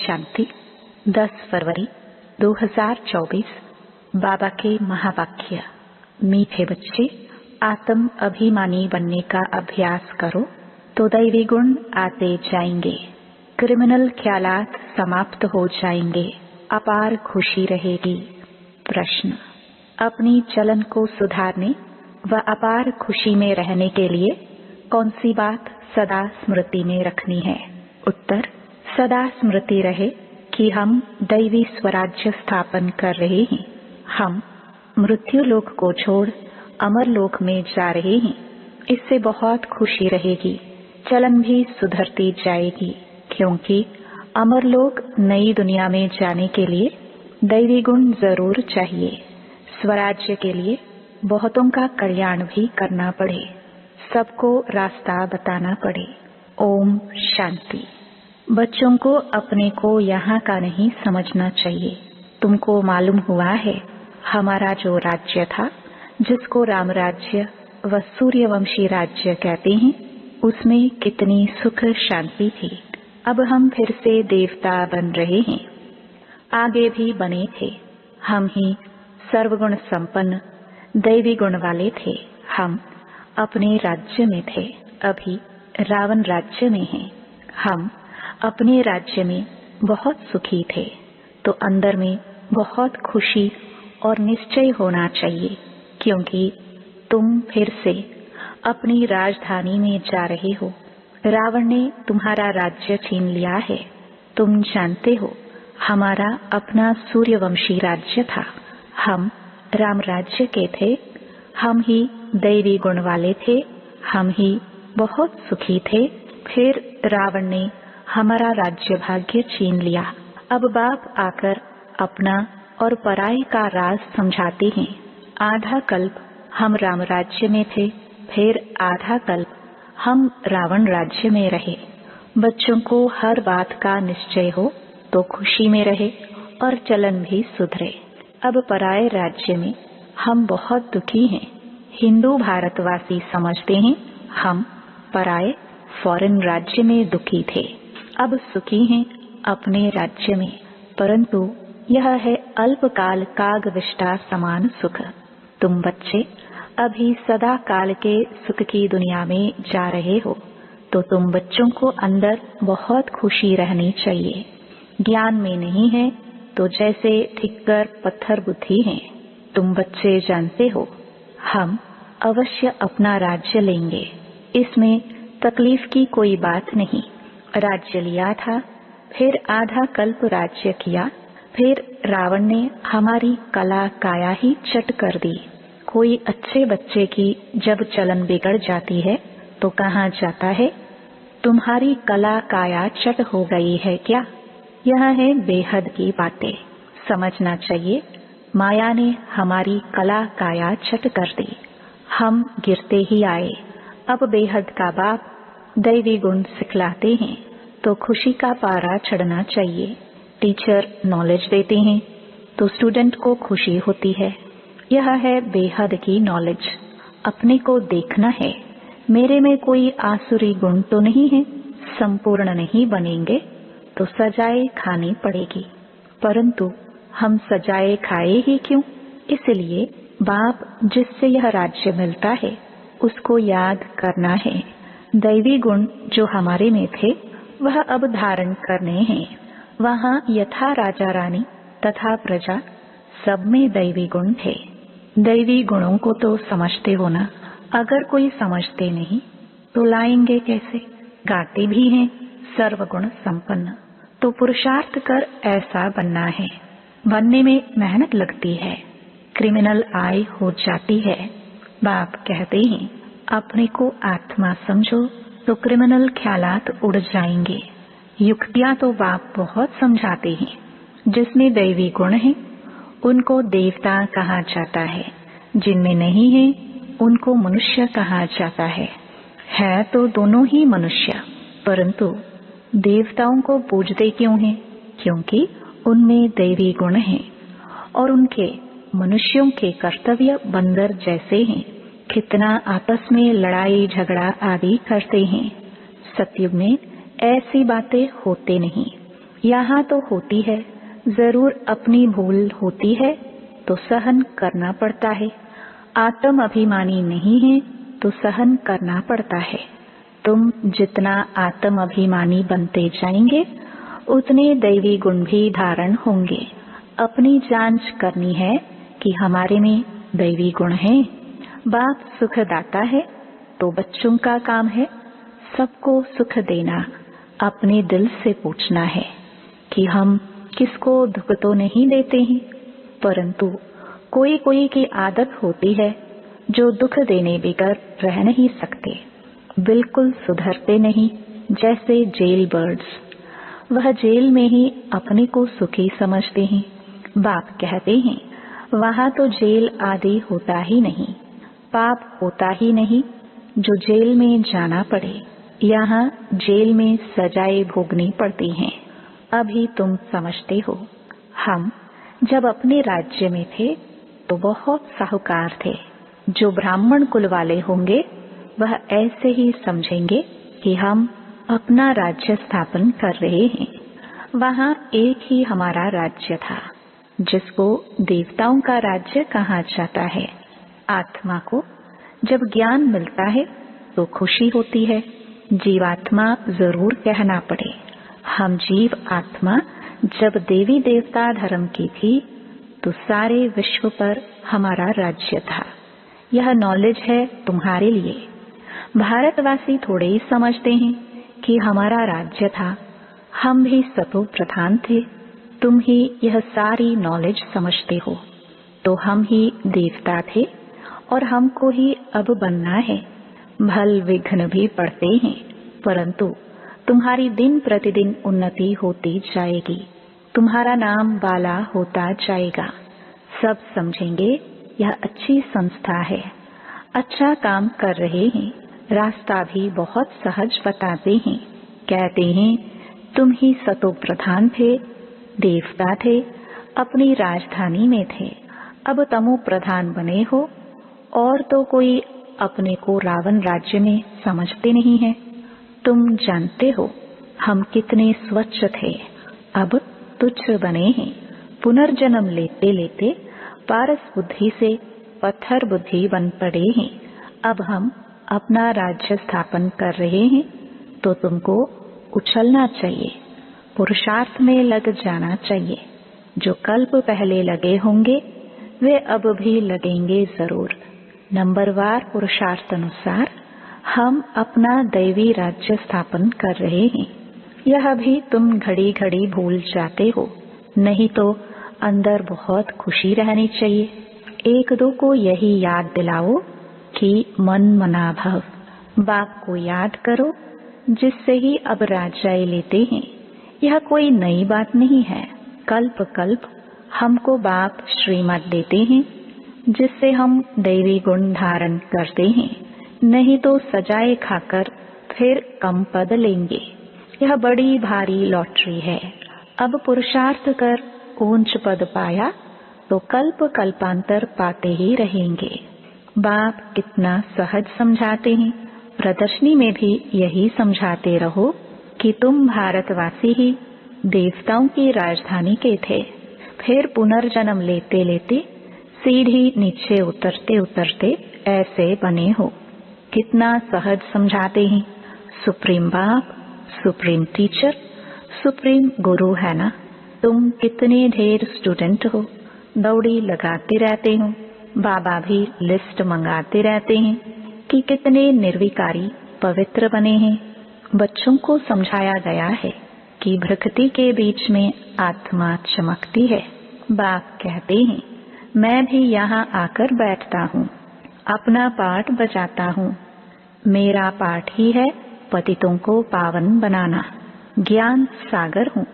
शांति 10 फरवरी 2024। बाबा के महावाक्य। मीठे बच्चे, आत्म अभिमानी बनने का अभ्यास करो तो दैवी गुण आते जाएंगे, क्रिमिनल ख्यालात समाप्त हो जाएंगे, अपार खुशी रहेगी। प्रश्न: अपनी चलन को सुधारने व अपार खुशी में रहने के लिए कौन सी बात सदा स्मृति में रखनी है? उत्तर: सदा स्मृति रहे कि हम दैवी स्वराज्य स्थापन कर रहे हैं। हम मृत्यु लोक को छोड़ अमर लोक में जा रहे हैं। इससे बहुत खुशी रहेगी, चलन भी सुधरती जाएगी, क्योंकि अमर लोक नई दुनिया में जाने के लिए दैवी गुण जरूर चाहिए। स्वराज्य के लिए बहुतों का कल्याण भी करना पड़े, सबको रास्ता बताना पड़े। ओम शांति। बच्चों को अपने को यहाँ का नहीं समझना चाहिए। तुमको मालूम हुआ है हमारा जो राज्य था, जिसको राम राज्य व सूर्यवंशी राज्य कहते हैं, उसमें कितनी सुख शांति थी। अब हम फिर से देवता बन रहे हैं, आगे भी बने थे। हम ही सर्वगुण संपन्न दैवी गुण वाले थे। हम अपने राज्य में थे, अभी रावण राज्य में हैं। हम अपने राज्य में बहुत सुखी थे, तो अंदर में बहुत खुशी और निश्चय होना चाहिए, क्योंकि तुम फिर से अपनी राजधानी में जा रहे हो। रावण ने तुम्हारा राज्य छीन लिया है। तुम जानते हो हमारा अपना सूर्यवंशी राज्य था। हम राम राज्य के थे। हम ही दैवी गुण वाले थे। हम ही बहुत सुखी थे। फिर रावण ने हमारा राज्य भाग्य छीन लिया। अब बाप आकर अपना और पराई का राज समझाते हैं। आधा कल्प हम राम राज्य में थे, फिर आधा कल्प हम रावण राज्य में रहे। बच्चों को हर बात का निश्चय हो तो खुशी में रहे और चलन भी सुधरे। अब पराये राज्य में हम बहुत दुखी हैं। हिंदू भारतवासी समझते हैं हम पराये फॉरेन राज्य में दुखी थे, अब सुखी हैं अपने राज्य में। परंतु यह है अल्पकाल कागविष्टा समान सुख। तुम बच्चे अभी सदा काल के सुख की दुनिया में जा रहे हो, तो तुम बच्चों को अंदर बहुत खुशी रहनी चाहिए। ज्ञान में नहीं है तो जैसे ठिक्कर पत्थर बुद्धि हैं। तुम बच्चे जानते हो हम अवश्य अपना राज्य लेंगे, इसमें तकलीफ की कोई बात नहीं। राज्य लिया था, फिर आधा कल्प राज्य किया, फिर रावण ने हमारी कला काया ही चट कर दी। कोई अच्छे बच्चे की जब चलन बिगड़ जाती है तो कहाँ जाता है? तुम्हारी कला काया चट हो गई है क्या? यह है बेहद की बातें, समझना चाहिए। माया ने हमारी कला काया चट कर दी, हम गिरते ही आए। अब बेहद का बाप दैवी गुण सिखलाते हैं तो खुशी का पारा चढ़ना चाहिए। टीचर नॉलेज देते हैं तो स्टूडेंट को खुशी होती है। यह है बेहद की नॉलेज। अपने को देखना है, मेरे में कोई आसुरी गुण तो नहीं है। संपूर्ण नहीं बनेंगे तो सजाए खानी पड़ेगी, परंतु हम सजाए खाए ही क्यों? इसलिए बाप जिससे यह राज्य मिलता है उसको याद करना है। दैवी गुण जो हमारे में थे वह अब धारण करने हैं। वहाँ यथा राजा रानी तथा प्रजा सब में दैवी गुण थे। दैवी गुणों को तो समझते हो ना? अगर कोई समझते नहीं तो लाएंगे कैसे? गाते भी हैं सर्वगुण संपन्न, तो पुरुषार्थ कर ऐसा बनना है। बनने में मेहनत लगती है, क्रिमिनल आय हो जाती है। बाप कहते हैं अपने को आत्मा समझो तो क्रिमिनल ख्यालात उड़ जाएंगे। युक्तियां तो बाप बहुत समझाते हैं। जिसमें दैवी गुण है उनको देवता कहा जाता है, जिनमें नहीं है उनको मनुष्य कहा जाता है तो दोनों ही मनुष्य, परंतु देवताओं को पूजते क्यों हैं? क्योंकि उनमें दैवी गुण हैं और उनके मनुष्यों के कर्तव्य बंदर जैसे हैं। कितना आपस में लड़ाई झगड़ा आदि करते हैं। सतयुग में ऐसी बातें होते नहीं। यहाँ तो होती है, जरूर अपनी भूल होती है तो सहन करना पड़ता है। आत्म अभिमानी नहीं है तो सहन करना पड़ता है। तुम जितना आत्म अभिमानी बनते जाएंगे उतने दैवी गुण भी धारण होंगे। अपनी जांच करनी है कि हमारे में दैवी गुण हैं। बाप सुखदाता है तो बच्चों का काम है सबको सुख देना। अपने दिल से पूछना है कि हम किसको दुख तो नहीं देते हैं, परंतु कोई कोई की आदत होती है जो दुख देने बगैर रह नहीं सकते, बिल्कुल सुधरते नहीं, जैसे जेल बर्ड्स। वह जेल में ही अपने को सुखी समझते हैं। बाप कहते हैं वहां तो जेल आदि होता ही नहीं, पाप होता ही नहीं जो जेल में जाना पड़े। यहाँ जेल में सजाएं भोगनी पड़ती हैं। अभी तुम समझते हो। हम जब अपने राज्य में थे तो बहुत साहूकार थे। जो ब्राह्मण कुल वाले होंगे वह ऐसे ही समझेंगे कि हम अपना राज्य स्थापन कर रहे हैं। वहाँ एक ही हमारा राज्य था जिसको देवताओं का राज्य कहा जाता है। आत्मा को जब ज्ञान मिलता है तो खुशी होती है। जीवात्मा जरूर कहना पड़े। हम जीव आत्मा जब देवी देवता धर्म की थी तो सारे विश्व पर हमारा राज्य था। यह नॉलेज है तुम्हारे लिए। भारतवासी थोड़े ही समझते हैं कि हमारा राज्य था। हम भी सतो प्रधान थे। तुम ही यह सारी नॉलेज समझते हो। तो हम ही देवता थे और हमको ही अब बनना है। भल विघ्न भी पड़ते हैं, परंतु तुम्हारी दिन प्रतिदिन उन्नति होती जाएगी। तुम्हारा नाम बाला होता जाएगा। सब समझेंगे यह अच्छी संस्था है, अच्छा काम कर रहे हैं। रास्ता भी बहुत सहज बताते हैं। कहते हैं तुम ही सतो प्रधान थे, देवता थे, अपनी राजधानी में थे, अब तमो प्रधान बने हो। और तो कोई अपने को रावण राज्य में समझते नहीं है। तुम जानते हो हम कितने स्वच्छ थे, अब तुच्छ बने हैं। पुनर्जन्म लेते लेते पारस बुद्धि से पत्थर बुद्धि बन पड़े हैं। अब हम अपना राज्य स्थापन कर रहे हैं तो तुमको उछलना चाहिए, पुरुषार्थ में लग जाना चाहिए। जो कल्प पहले लगे होंगे वे अब भी लगेंगे जरूर। नंबरवार पुरुषार्थ अनुसार हम अपना दैवी राज्य स्थापन कर रहे हैं। यह भी तुम घड़ी घड़ी भूल जाते हो, नहीं तो अंदर बहुत खुशी रहनी चाहिए। एक दो को यही याद दिलाओ कि मन मना भव। बाप को याद करो जिससे ही अब राजाएं लेते हैं। यह कोई नई बात नहीं है। कल्प कल्प हमको बाप श्रीमत देते हैं जिससे हम दैवी गुण धारण करते हैं, नहीं तो सजाए खाकर फिर कम पद लेंगे। यह बड़ी भारी लॉटरी है। अब पुरुषार्थ कर ऊंच पद पाया तो कल्प कल्पांतर पाते ही रहेंगे। बाप कितना सहज समझाते हैं। प्रदर्शनी में भी यही समझाते रहो कि तुम भारतवासी ही देवताओं की राजधानी के थे, फिर पुनर्जन्म लेते लेते सीढ़ी नीचे उतरते उतरते ऐसे बने हो। कितना सहज समझाते हैं। सुप्रीम बाप, सुप्रीम टीचर, सुप्रीम गुरु है ना। तुम कितने ढेर स्टूडेंट हो, दौड़ी लगाते रहते हो। बाबा भी लिस्ट मंगाते रहते हैं कि कितने निर्विकारी पवित्र बने हैं। बच्चों को समझाया गया है कि भ्रकृति के बीच में आत्मा चमकती है। बाप कहते हैं मैं भी यहाँ आकर बैठता हूँ, अपना पाठ बजाता हूँ। मेरा पाठ ही है पतितों को पावन बनाना। ज्ञान सागर हूँ।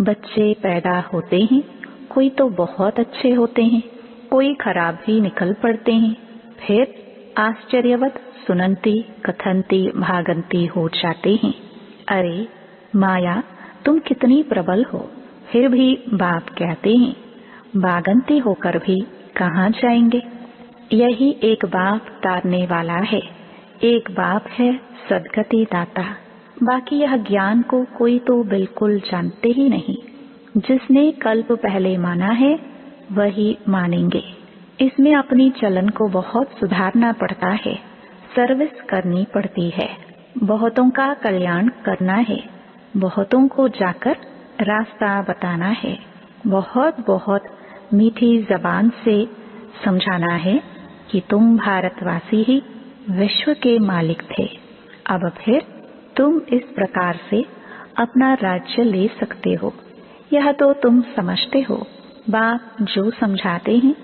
बच्चे पैदा होते हैं, कोई तो बहुत अच्छे होते हैं, कोई खराब भी निकल पड़ते हैं, फिर आश्चर्यवत सुनंती कथनती भागंती हो जाते हैं। अरे माया तुम कितनी प्रबल हो। फिर भी बाप कहते हैं भागंती होकर भी कहाँ जाएंगे। यही एक बाप तारने वाला है। एक बाप है सदगति दाता। बाकी यह ज्ञान को कोई तो बिल्कुल जानते ही नहीं। जिसने कल्प पहले माना है वही मानेंगे। इसमें अपनी चलन को बहुत सुधारना पड़ता है, सर्विस करनी पड़ती है, बहुतों का कल्याण करना है, बहुतों को जाकर रास्ता बताना है, बहुत बहुत मीठी जबान से समझाना है कि तुम भारतवासी ही विश्व के मालिक थे। अब फिर तुम इस प्रकार से अपना राज्य ले सकते हो। यह तो तुम समझते हो। बाप जो समझाते हैं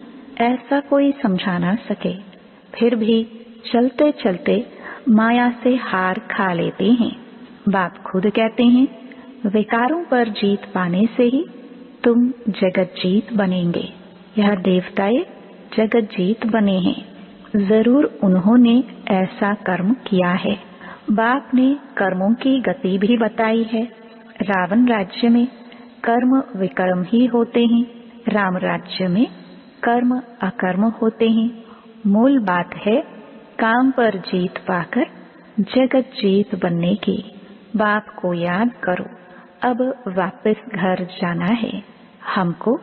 ऐसा कोई समझा ना सके, फिर भी चलते चलते माया से हार खा लेते हैं। बाप खुद कहते हैं, विकारों पर जीत पाने से ही तुम जगत जीत बनेंगे। यह देवताएं जगत जीत बने हैं, जरूर उन्होंने ऐसा कर्म किया है। बाप ने कर्मों की गति भी बताई है। रावण राज्य में कर्म विकर्म ही होते हैं, राम राज्य में कर्म अकर्म होते हैं। मूल बात है काम पर जीत पाकर जगत जीत बनने की। बाप को याद करो, अब वापस घर जाना है। हमको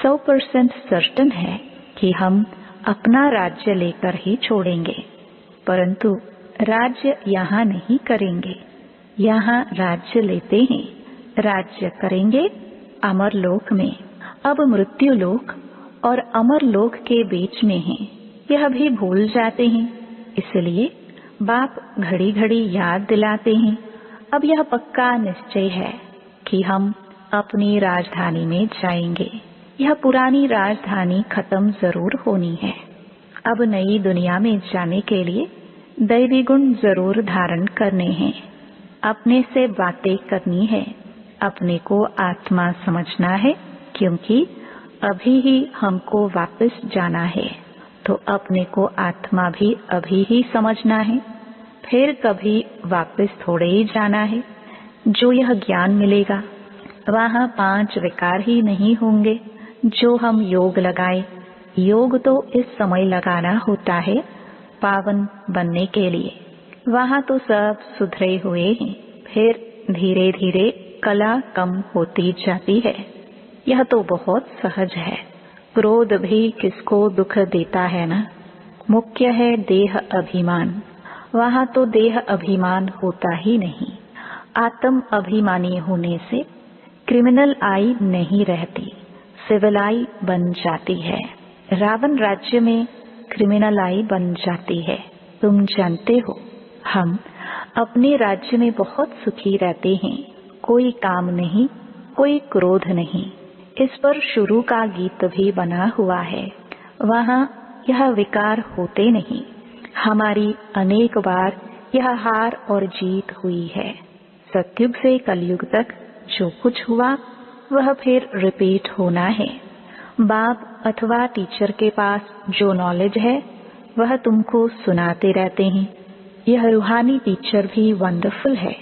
100% सर्टन है कि हम अपना राज्य लेकर ही छोड़ेंगे, परंतु राज्य यहाँ नहीं करेंगे। यहाँ राज्य लेते हैं, राज्य करेंगे अमरलोक में। अब मृत्यु लोक और अमरलोक के बीच में है, यह भी भूल जाते हैं। इसलिए बाप घड़ी घड़ी याद दिलाते हैं। अब यह पक्का निश्चय है कि हम अपनी राजधानी में जाएंगे। यह पुरानी राजधानी खत्म जरूर होनी है। अब नई दुनिया में जाने के लिए दैवी गुण जरूर धारण करने हैं। अपने से बातें करनी है, अपने को आत्मा समझना है, क्योंकि अभी ही हमको वापस जाना है, तो अपने को आत्मा भी अभी ही समझना है। फिर कभी वापस थोड़े ही जाना है। जो यह ज्ञान मिलेगा वहाँ 5 विकार ही नहीं होंगे। जो हम योग लगाए, योग तो इस समय लगाना होता है पावन बनने के लिए। वहाँ तो सब सुधरे हुए हैं, फिर धीरे धीरे कला कम होती जाती है। यह तो बहुत सहज है। क्रोध भी किसको दुख देता है ना। मुख्य है देह अभिमान। वहाँ तो देह अभिमान होता ही नहीं। आत्म अभिमानी होने से क्रिमिनल आई नहीं रहती, सिविल आई बन जाती है। रावण राज्य में क्रिमिनल आई बन जाती है। तुम जानते हो, हम अपने राज्य में बहुत सुखी रहते हैं। कोई काम नहीं, कोई क्रोध नहीं। इस पर शुरू का गीत भी बना हुआ है। वहाँ यह विकार होते नहीं। हमारी अनेक बार यह हार और जीत हुई है। सतयुग से कलयुग तक जो कुछ हुआ वह फिर रिपीट होना है। बाप अथवा टीचर के पास जो नॉलेज है वह तुमको सुनाते रहते हैं। यह रूहानी टीचर भी वंडरफुल है।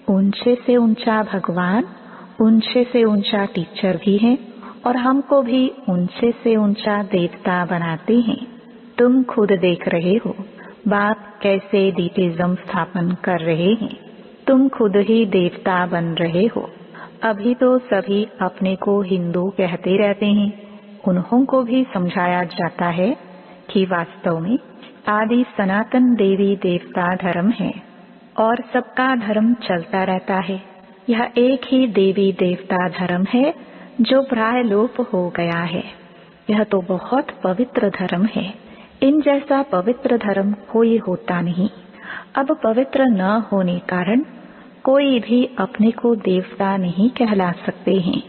ऊंचे से ऊंचा भगवान, ऊंचे से ऊंचा टीचर भी है, और हमको भी ऊंचे से ऊंचा देवता बनाते हैं। तुम खुद देख रहे हो बाप कैसे डीटिज्म स्थापन कर रहे हैं। तुम खुद ही देवता बन रहे हो। अभी तो सभी अपने को हिंदू कहते रहते हैं। उन्हों को भी समझाया जाता है कि वास्तव में आदि सनातन देवी देवता धर्म है और सबका धर्म चलता रहता है। यह एक ही देवी देवता धर्म है जो प्राय लोप हो गया है। यह तो बहुत पवित्र धर्म है। इन जैसा पवित्र धर्म कोई होता नहीं। अब पवित्र न होने कारण कोई भी अपने को देवता नहीं कहला सकते हैं।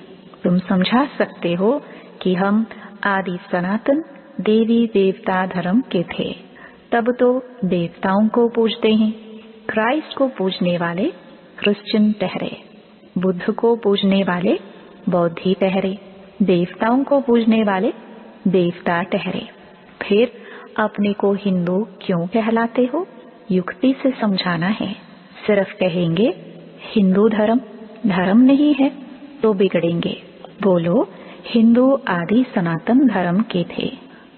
तुम समझा सकते हो कि हम आदि सनातन देवी देवता धर्म के थे। तब तो देवताओं को पूजते हैं। क्राइस्ट को पूजने वाले क्रिश्चियन ठहरे, बुद्ध को पूजने वाले बौद्धि ठहरे, देवताओं को पूजने वाले देवता ठहरे। फिर अपने को हिंदू क्यों कहलाते हो? युक्ति से समझाना है। सिर्फ कहेंगे हिंदू धर्म धर्म नहीं है तो बिगड़ेंगे। बोलो हिंदू आदि सनातन धर्म के थे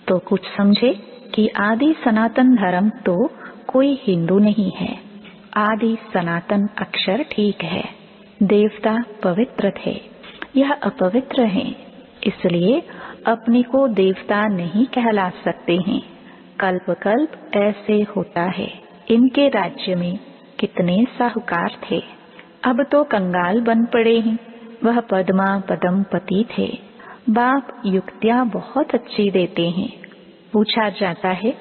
तो कुछ समझे कि आदि सनातन धर्म तो कोई हिंदू नहीं है। आदि सनातन अक्षर ठीक है। देवता पवित्र थे, यह अपवित्र हैं, इसलिए अपने को देवता नहीं कहला सकते हैं। कल्प कल्प ऐसे होता है। इनके राज्य में कितने साहूकार थे, अब तो कंगाल बन पड़े हैं। वह पद्मा पदमपति थे। बाप युक्तियां बहुत अच्छी देते हैं। पूछा जाता है,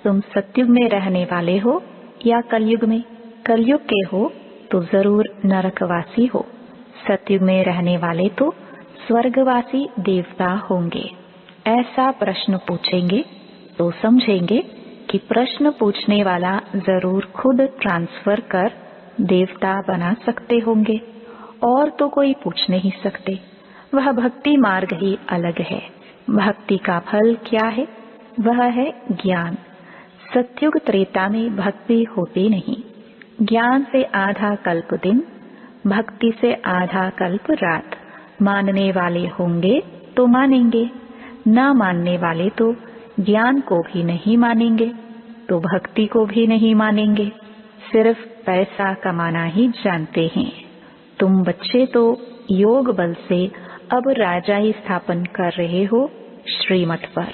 तुम सतयुग में रहने वाले हो या कलयुग में? कलयुग के हो तो जरूर नरकवासी हो, सतयुग में रहने वाले तो स्वर्गवासी देवता होंगे। ऐसा प्रश्न पूछेंगे तो समझेंगे कि प्रश्न पूछने वाला जरूर खुद ट्रांसफर कर देवता बना सकते होंगे, और तो कोई पूछ नहीं सकते। वह भक्ति मार्ग ही अलग है। भक्ति का फल क्या है? वह है ज्ञान। सतयुग त्रेता में भक्ति होती नहीं। ज्ञान से आधा कल्प दिन, भक्ति से आधा कल्प रात। मानने वाले होंगे तो मानेंगे, ना मानने वाले तो ज्ञान को भी नहीं मानेंगे, तो भक्ति को भी नहीं मानेंगे। सिर्फ पैसा कमाना ही जानते हैं। तुम बच्चे तो योग बल से अब राजाई स्थापन कर रहे हो श्रीमठ पर,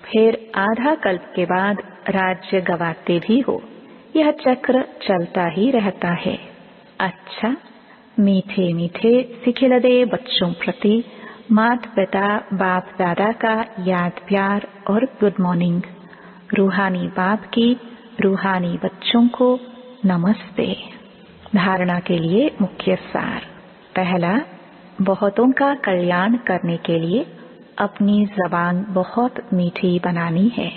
फिर आधा कल्प के बाद राज्य गवाते भी हो। यह चक्र चलता ही रहता है। अच्छा, मीठे मीठे सिखिलदे बच्चों प्रति माता पिता बाप दादा का याद प्यार और गुड मॉर्निंग। रूहानी बाप की रूहानी बच्चों को नमस्ते। धारणा के लिए मुख्य सार। पहला, बहुतों का कल्याण करने के लिए अपनी जबान बहुत मीठी बनानी है।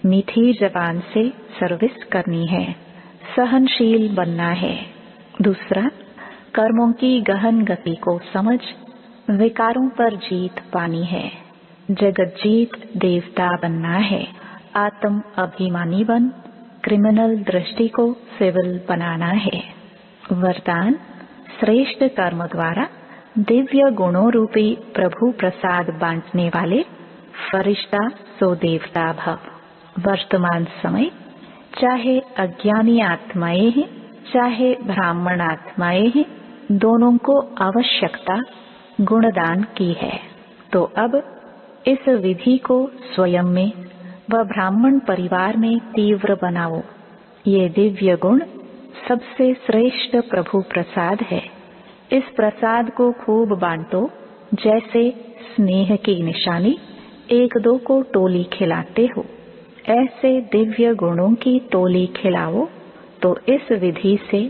मीठी जबान से सर्विस करनी है, सहनशील बनना है। दूसरा, कर्मों की गहन गति को समझ विकारों पर जीत पानी है। जगत जीत देवता बनना है। आत्म अभिमानी बन क्रिमिनल दृष्टि को सिविल बनाना है। वरदान, श्रेष्ठ कर्म द्वारा दिव्य गुणों रूपी प्रभु प्रसाद बांटने वाले फरिश्ता सो देवता भव। वर्तमान समय चाहे अज्ञानी आत्माएं हैं चाहे ब्राह्मण आत्माएं हैं, दोनों को आवश्यकता गुणदान की है। तो अब इस विधि को स्वयं में व ब्राह्मण परिवार में तीव्र बनाओ। ये दिव्य गुण सबसे श्रेष्ठ प्रभु प्रसाद है। इस प्रसाद को खूब बांटो, जैसे स्नेह की निशानी एक दो को टोली खिलाते हो, ऐसे दिव्य गुणों की टोली खिलाओ। तो इस विधि से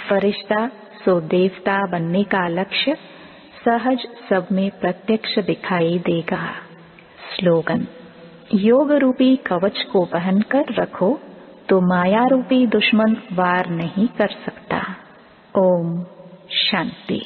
फरिश्ता सो देवता बनने का लक्ष्य सहज सब में प्रत्यक्ष दिखाई देगा। स्लोगन, योग रूपी कवच को पहनकर रखो तो माया रूपी दुश्मन वार नहीं कर सकता। ओम शांति।